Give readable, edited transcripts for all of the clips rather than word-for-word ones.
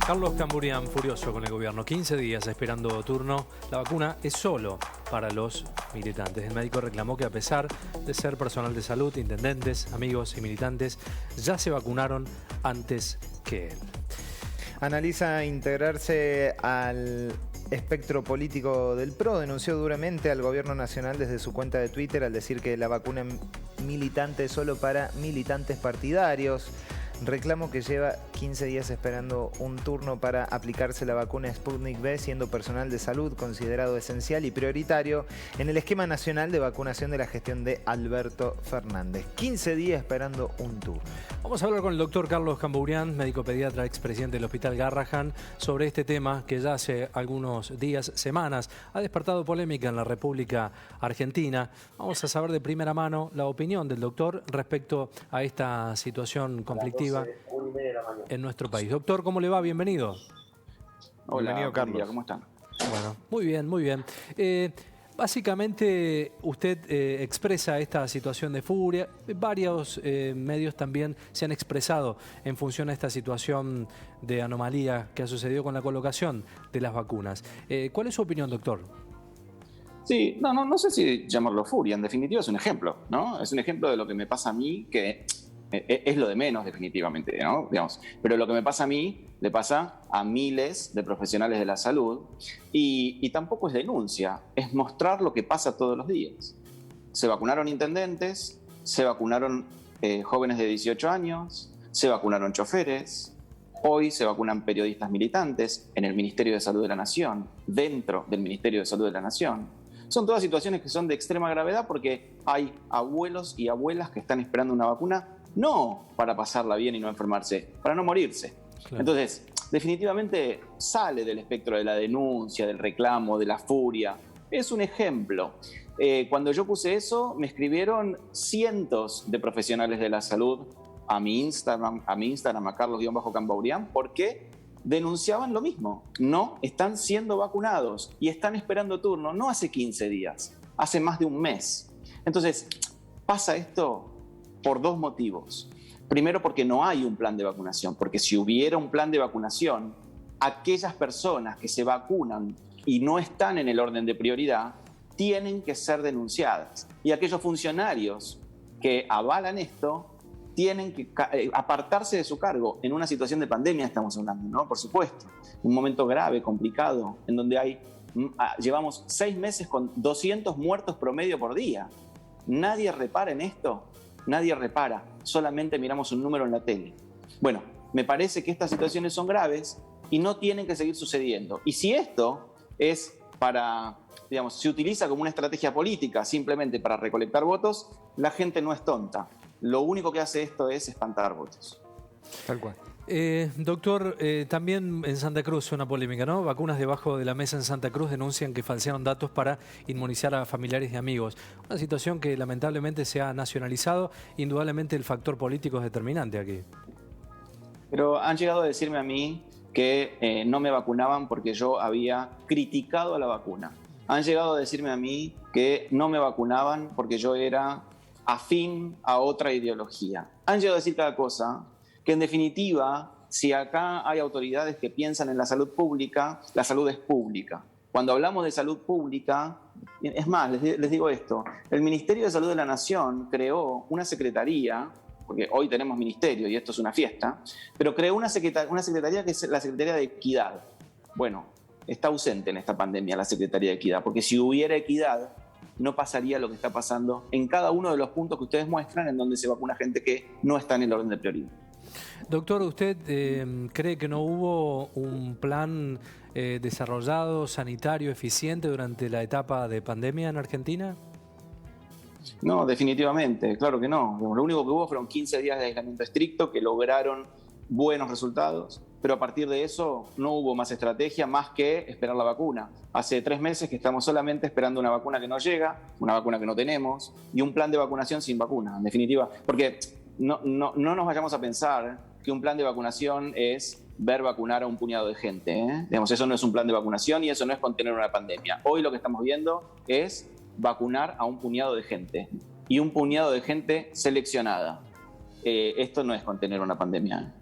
Carlos Camburian furioso con el gobierno. 15 días esperando turno. La vacuna es solo para los militantes. El médico reclamó que a pesar de ser personal de salud, intendentes, amigos y militantes, ya se vacunaron antes que él. Analiza integrarse al espectro político del PRO. Denunció duramente al gobierno nacional desde su cuenta de Twitter al decir que la vacuna militante es solo para militantes partidarios. Reclamo que lleva 15 días esperando un turno para aplicarse la vacuna Sputnik V, siendo personal de salud considerado esencial y prioritario en el esquema nacional de vacunación de la gestión de Alberto Fernández. 15 días esperando un turno. Vamos a hablar con el doctor Carlos Camburian, médico pediatra, expresidente del Hospital Garrahan, sobre este tema que ya hace algunos días, semanas, ha despertado polémica en la República Argentina. Vamos a saber de primera mano la opinión del doctor respecto a esta situación conflictiva en nuestro país. Doctor, ¿cómo le va? Bienvenido. Hola, bienvenido, Carlos. ¿Cómo están? Bueno, muy bien, muy bien. Básicamente usted expresa esta situación de furia. Varios medios también se han expresado en función a esta situación de anomalía que ha sucedido con la colocación de las vacunas. ¿Cuál es su opinión, doctor? Sí, no sé si llamarlo furia. En definitiva es un ejemplo, ¿no? Es un ejemplo de lo que me pasa a mí, que es lo de menos definitivamente, ¿no? Digamos, pero lo que me pasa a mí le pasa a miles de profesionales de la salud y tampoco es denuncia, es mostrar lo que pasa todos los días. Se vacunaron intendentes, se vacunaron jóvenes de 18 años, se vacunaron choferes, hoy se vacunan periodistas militantes en el Ministerio de Salud de la Nación, dentro del Ministerio de Salud de la Nación. Son todas situaciones que son de extrema gravedad porque hay abuelos y abuelas que están esperando una vacuna no para pasarla bien y no enfermarse, para no morirse. Claro. Entonces, definitivamente sale del espectro de la denuncia, del reclamo, de la furia. Es un ejemplo. Cuando yo puse eso, me escribieron cientos de profesionales de la salud a mi Instagram, a Carlos-Camburian, porque denunciaban lo mismo. No están siendo vacunados y están esperando turno, no hace 15 días, hace más de un mes. Entonces, pasa esto por dos motivos. Primero, porque no hay un plan de vacunación, porque si hubiera un plan de vacunación, aquellas personas que se vacunan y no están en el orden de prioridad tienen que ser denunciadas. Y aquellos funcionarios que avalan esto tienen que apartarse de su cargo. En una situación de pandemia estamos hablando, ¿no? Por supuesto. Un momento grave, complicado, en donde llevamos 6 meses con 200 muertos promedio por día. ¿Nadie repara en esto? Nadie repara, solamente miramos un número en la tele. Bueno, me parece que estas situaciones son graves y no tienen que seguir sucediendo. Y si esto es para, digamos, se utiliza como una estrategia política simplemente para recolectar votos, la gente no es tonta. Lo único que hace esto es espantar votos. Tal cual. Doctor, también en Santa Cruz una polémica, ¿no? Vacunas debajo de la mesa en Santa Cruz denuncian que falsearon datos para inmunizar a familiares y amigos. Una situación que lamentablemente se ha nacionalizado. Indudablemente el factor político es determinante aquí. Pero han llegado a decirme a mí que no me vacunaban porque yo había criticado a la vacuna. Han llegado a decirme a mí que no me vacunaban porque yo era afín a otra ideología. Han llegado a decir cada cosa, que en definitiva, si acá hay autoridades que piensan en la salud pública, la salud es pública. Cuando hablamos de salud pública, es más, les digo esto, el Ministerio de Salud de la Nación creó una secretaría, porque hoy tenemos ministerio y esto es una fiesta, pero creó una secretaría que es la Secretaría de Equidad. Bueno, está ausente en esta pandemia la Secretaría de Equidad, porque si hubiera equidad, no pasaría lo que está pasando en cada uno de los puntos que ustedes muestran en donde se vacuna gente que no está en el orden de prioridad. Doctor, ¿usted cree que no hubo un plan desarrollado, sanitario, eficiente durante la etapa de pandemia en Argentina? No, definitivamente, claro que no. Lo único que hubo fueron 15 días de aislamiento estricto que lograron buenos resultados, pero a partir de eso no hubo más estrategia más que esperar la vacuna. Hace 3 meses que estamos solamente esperando una vacuna que no llega, una vacuna que no tenemos y un plan de vacunación sin vacuna, en definitiva. Porque no nos vayamos a pensar que un plan de vacunación es ver vacunar a un puñado de gente, ¿eh? Digamos, eso no es un plan de vacunación y eso no es contener una pandemia. Hoy lo que estamos viendo es vacunar a un puñado de gente y un puñado de gente seleccionada. Esto no es contener una pandemia.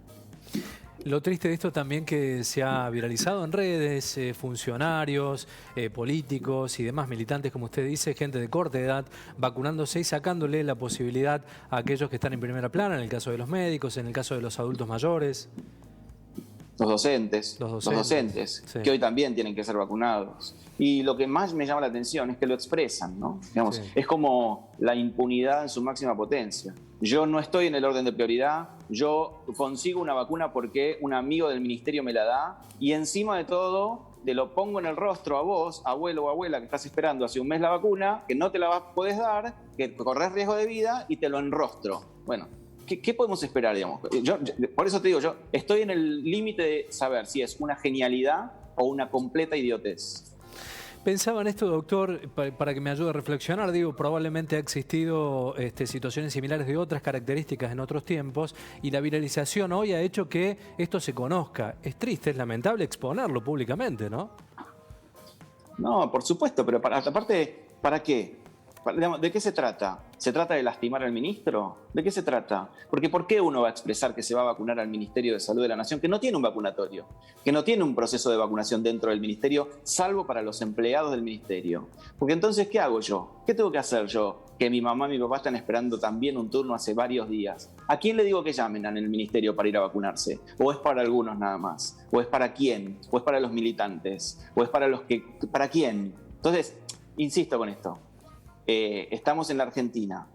Lo triste de esto también que se ha viralizado en redes, funcionarios, políticos y demás militantes, como usted dice, gente de corta edad, vacunándose y sacándole la posibilidad a aquellos que están en primera plana, en el caso de los médicos, en el caso de los adultos mayores. Los docentes, sí. Que hoy también tienen que ser vacunados. Y lo que más me llama la atención es que lo expresan, ¿no? Digamos, sí. Es como la impunidad en su máxima potencia. Yo no estoy en el orden de prioridad, yo consigo una vacuna porque un amigo del ministerio me la da y encima de todo te lo pongo en el rostro a vos, abuelo o abuela, que estás esperando hace un mes la vacuna, que no te la podés dar, que corres riesgo de vida y te lo enrostro. Bueno, ¿qué podemos esperar, digamos? Por eso te digo, yo estoy en el límite de saber si es una genialidad o una completa idiotez. Pensaba en esto, doctor, para que me ayude a reflexionar. Digo, probablemente ha existido situaciones similares de otras características en otros tiempos y la viralización hoy ha hecho que esto se conozca. Es triste, es lamentable exponerlo públicamente, ¿no? No, por supuesto, pero aparte, ¿para qué? ¿De qué se trata? ¿Se trata de lastimar al ministro? ¿De qué se trata? Porque ¿por qué uno va a expresar que se va a vacunar al Ministerio de Salud de la Nación, que no tiene un vacunatorio, que no tiene un proceso de vacunación dentro del ministerio, salvo para los empleados del ministerio? Porque entonces, ¿qué hago yo? ¿Qué tengo que hacer yo? Que mi mamá y mi papá están esperando también un turno hace varios días. ¿A quién le digo que llamen en el ministerio para ir a vacunarse? ¿O es para algunos nada más? ¿O es para quién? ¿O es para los militantes? ¿O es para los que... ¿Para quién? Entonces, insisto con esto. Estamos en la Argentina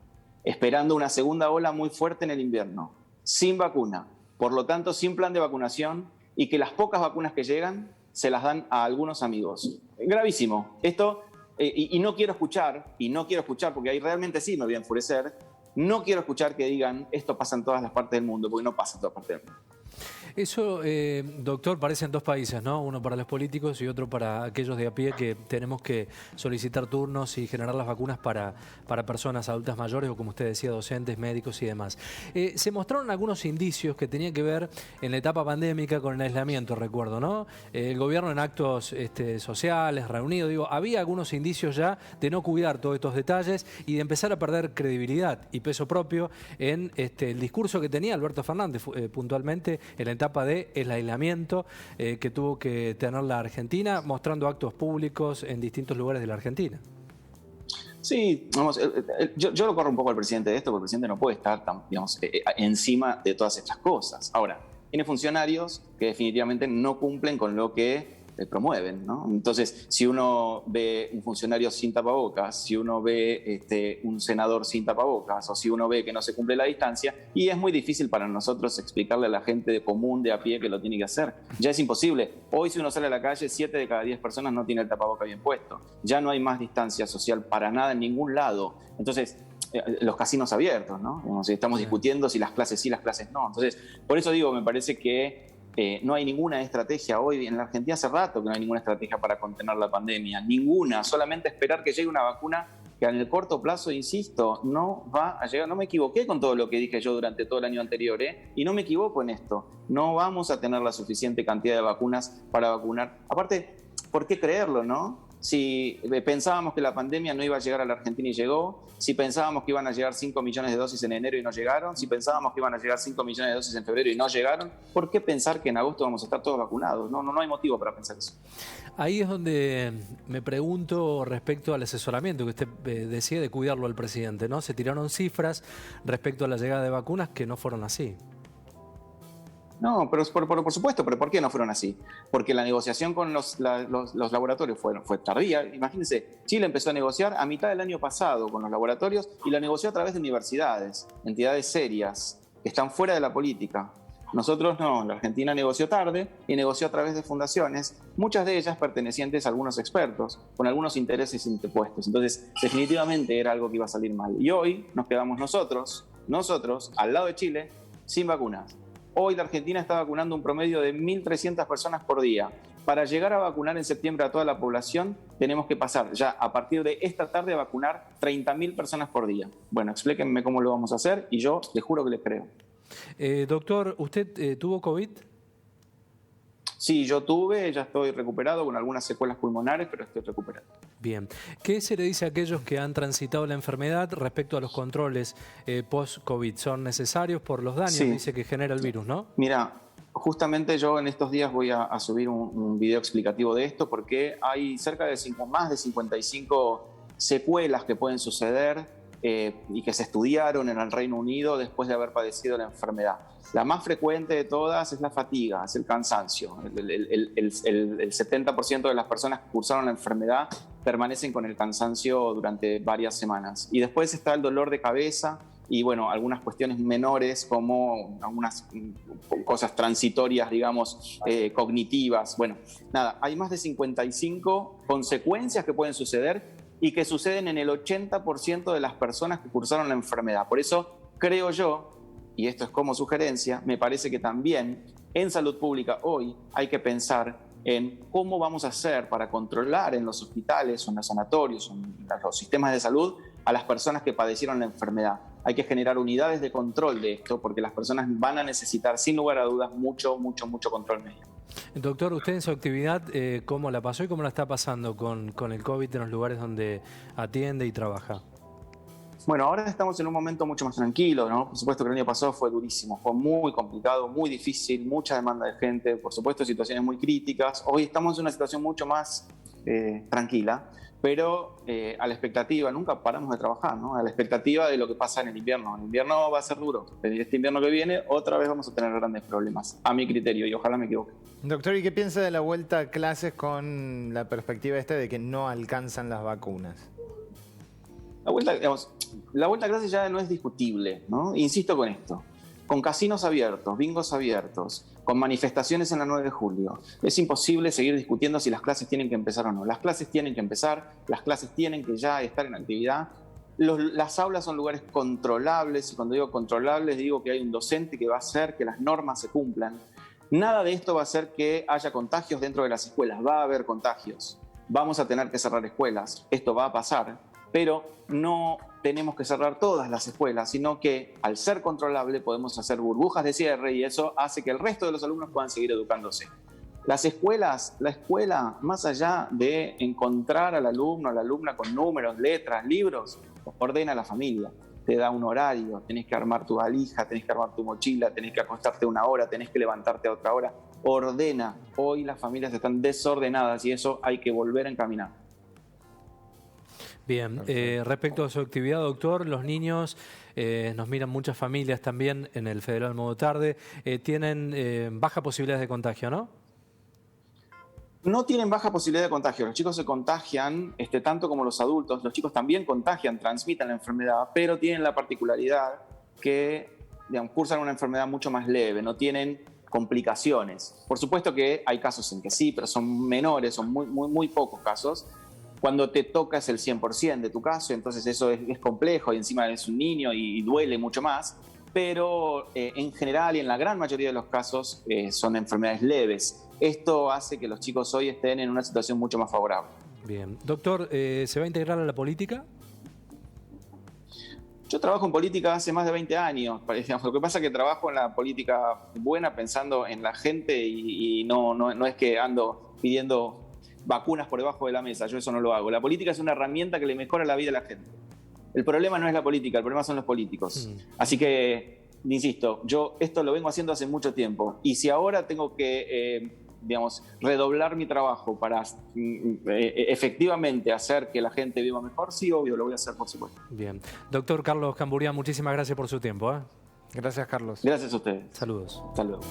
esperando una segunda ola muy fuerte en el invierno, sin vacuna, por lo tanto sin plan de vacunación y que las pocas vacunas que llegan se las dan a algunos amigos. Gravísimo. Esto, y no quiero escuchar, porque ahí realmente sí me voy a enfurecer, no quiero escuchar que digan esto pasa en todas las partes del mundo, porque no pasa en todas partes del mundo. Eso, doctor, parecen dos países, ¿no? Uno para los políticos y otro para aquellos de a pie que tenemos que solicitar turnos y generar las vacunas para personas adultas mayores o, como usted decía, docentes, médicos y demás. Se mostraron algunos indicios que tenían que ver en la etapa pandémica con el aislamiento, recuerdo, ¿no? El gobierno en actos sociales, reunidos, digo, había algunos indicios ya de no cuidar todos estos detalles y de empezar a perder credibilidad y peso propio en el discurso que tenía Alberto Fernández puntualmente en la etapa del aislamiento que tuvo que tener la Argentina, mostrando actos públicos en distintos lugares de la Argentina. Sí, vamos, yo lo corro un poco al presidente de esto, porque el presidente no puede estar encima de todas estas cosas. Ahora, tiene funcionarios que definitivamente no cumplen con lo que promueven, ¿no? Entonces, si uno ve un funcionario sin tapabocas, si uno ve un senador sin tapabocas, o si uno ve que no se cumple la distancia, y es muy difícil para nosotros explicarle a la gente de común, de a pie, que lo tiene que hacer. Ya es imposible. Hoy, si uno sale a la calle, 7 de cada 10 personas no tiene el tapaboca bien puesto. Ya no hay más distancia social para nada en ningún lado. Entonces, los casinos abiertos, ¿no? Estamos discutiendo si las clases sí, las clases no. Entonces, por eso digo, me parece que no hay ninguna estrategia hoy, en la Argentina hace rato que no hay ninguna estrategia para contener la pandemia, ninguna, solamente esperar que llegue una vacuna que en el corto plazo, insisto, no va a llegar. No me equivoqué con todo lo que dije yo durante todo el año anterior, y no me equivoco en esto. No vamos a tener la suficiente cantidad de vacunas para vacunar. Aparte, ¿por qué creerlo, no? Si pensábamos que la pandemia no iba a llegar a la Argentina y llegó, si pensábamos que iban a llegar 5 millones de dosis en enero y no llegaron, si pensábamos que iban a llegar 5 millones de dosis en febrero y no llegaron, ¿por qué pensar que en agosto vamos a estar todos vacunados? No hay motivo para pensar eso. Ahí es donde me pregunto respecto al asesoramiento que usted decía de cuidarlo al presidente, ¿no? Se tiraron cifras respecto a la llegada de vacunas que no fueron así. No, pero por supuesto, pero ¿por qué no fueron así? Porque la negociación con los laboratorios fue tardía. Imagínense, Chile empezó a negociar a mitad del año pasado con los laboratorios y la negoció a través de universidades, entidades serias, que están fuera de la política. Nosotros no, la Argentina negoció tarde y negoció a través de fundaciones, muchas de ellas pertenecientes a algunos expertos, con algunos intereses interpuestos. Entonces, definitivamente era algo que iba a salir mal. Y hoy nos quedamos nosotros, al lado de Chile, sin vacunas. Hoy la Argentina está vacunando un promedio de 1.300 personas por día. Para llegar a vacunar en septiembre a toda la población, tenemos que pasar ya a partir de esta tarde a vacunar 30.000 personas por día. Bueno, explíquenme cómo lo vamos a hacer y yo les juro que les creo. Doctor, ¿usted tuvo COVID? Sí, yo tuve, ya estoy recuperado con algunas secuelas pulmonares, pero estoy recuperado. Bien. ¿Qué se le dice a aquellos que han transitado la enfermedad respecto a los controles post-COVID? ¿Son necesarios por los daños, dice, que genera el virus, no? Mira, justamente yo en estos días voy a subir un video explicativo de esto, porque hay cerca de más de 55 secuelas que pueden suceder y que se estudiaron en el Reino Unido después de haber padecido la enfermedad. La más frecuente de todas es la fatiga, es el cansancio. El 70% de las personas que cursaron la enfermedad permanecen con el cansancio durante varias semanas. Y después está el dolor de cabeza y, bueno, algunas cuestiones menores como algunas cosas transitorias, digamos, cognitivas. Bueno, nada, hay más de 55 consecuencias que pueden suceder y que suceden en el 80% de las personas que cursaron la enfermedad. Por eso creo yo, y esto es como sugerencia, me parece que también en salud pública hoy hay que pensar en cómo vamos a hacer para controlar en los hospitales o en los sanatorios o en los sistemas de salud a las personas que padecieron la enfermedad. Hay que generar unidades de control de esto porque las personas van a necesitar, sin lugar a dudas, mucho control médico. Doctor, usted en su actividad, ¿cómo la pasó y cómo la está pasando con el COVID en los lugares donde atiende y trabaja? Bueno, ahora estamos en un momento mucho más tranquilo, ¿no? Por supuesto que el año pasado fue durísimo, fue muy complicado, muy difícil, mucha demanda de gente, por supuesto situaciones muy críticas. Hoy estamos en una situación mucho más tranquila, pero a la expectativa, nunca paramos de trabajar, ¿no? A la expectativa de lo que pasa en el invierno. El invierno va a ser duro. Este invierno que viene, otra vez vamos a tener grandes problemas, a mi criterio, y ojalá me equivoque. Doctor, ¿y qué piensa de la vuelta a clases con la perspectiva de que no alcanzan las vacunas? La vuelta a clases ya no es discutible, ¿no? Insisto con esto. Con casinos abiertos, bingos abiertos, con manifestaciones en la 9 de julio, es imposible seguir discutiendo si las clases tienen que empezar o no. Las clases tienen que empezar, las clases tienen que ya estar en actividad. Las aulas son lugares controlables, y cuando digo controlables digo que hay un docente que va a hacer que las normas se cumplan. Nada de esto va a hacer que haya contagios dentro de las escuelas, va a haber contagios. Vamos a tener que cerrar escuelas, esto va a pasar, pero no tenemos que cerrar todas las escuelas, sino que al ser controlable podemos hacer burbujas de cierre y eso hace que el resto de los alumnos puedan seguir educándose. Las escuelas, la escuela, más allá de encontrar al alumno, a la alumna con números, letras, libros, ordena a la familia. Te da un horario, tenés que armar tu valija, tenés que armar tu mochila, tenés que acostarte una hora, tenés que levantarte a otra hora. Ordena. Hoy las familias están desordenadas y eso hay que volver a encaminar. Bien, respecto a su actividad, doctor, los niños, nos miran muchas familias también en el Federal Modo Tarde, tienen baja posibilidad de contagio, ¿no? No tienen baja posibilidad de contagio. Los chicos se contagian tanto como los adultos. Los chicos también contagian, transmiten la enfermedad, pero tienen la particularidad que, digamos, cursan una enfermedad mucho más leve, no tienen complicaciones. Por supuesto que hay casos en que sí, pero son menores, son muy pocos casos. Cuando te toca es el 100% de tu caso, entonces eso es complejo y encima es un niño y duele mucho más. Pero en general y en la gran mayoría de los casos son enfermedades leves. Esto hace que los chicos hoy estén en una situación mucho más favorable. Bien. Doctor, ¿se va a integrar a la política? Yo trabajo en política hace más de 20 años. Lo que pasa es que trabajo en la política buena pensando en la gente y no es que ando pidiendo vacunas por debajo de la mesa. Yo eso no lo hago. La política es una herramienta que le mejora la vida a la gente. El problema no es la política, el problema son los políticos. Así que, insisto, yo esto lo vengo haciendo hace mucho tiempo. Y si ahora tengo que, redoblar mi trabajo para efectivamente hacer que la gente viva mejor, sí, obvio, lo voy a hacer, por supuesto. Bien. Doctor Carlos Camburian, muchísimas gracias por su tiempo. Gracias, Carlos. Gracias a ustedes. Saludos. Hasta luego.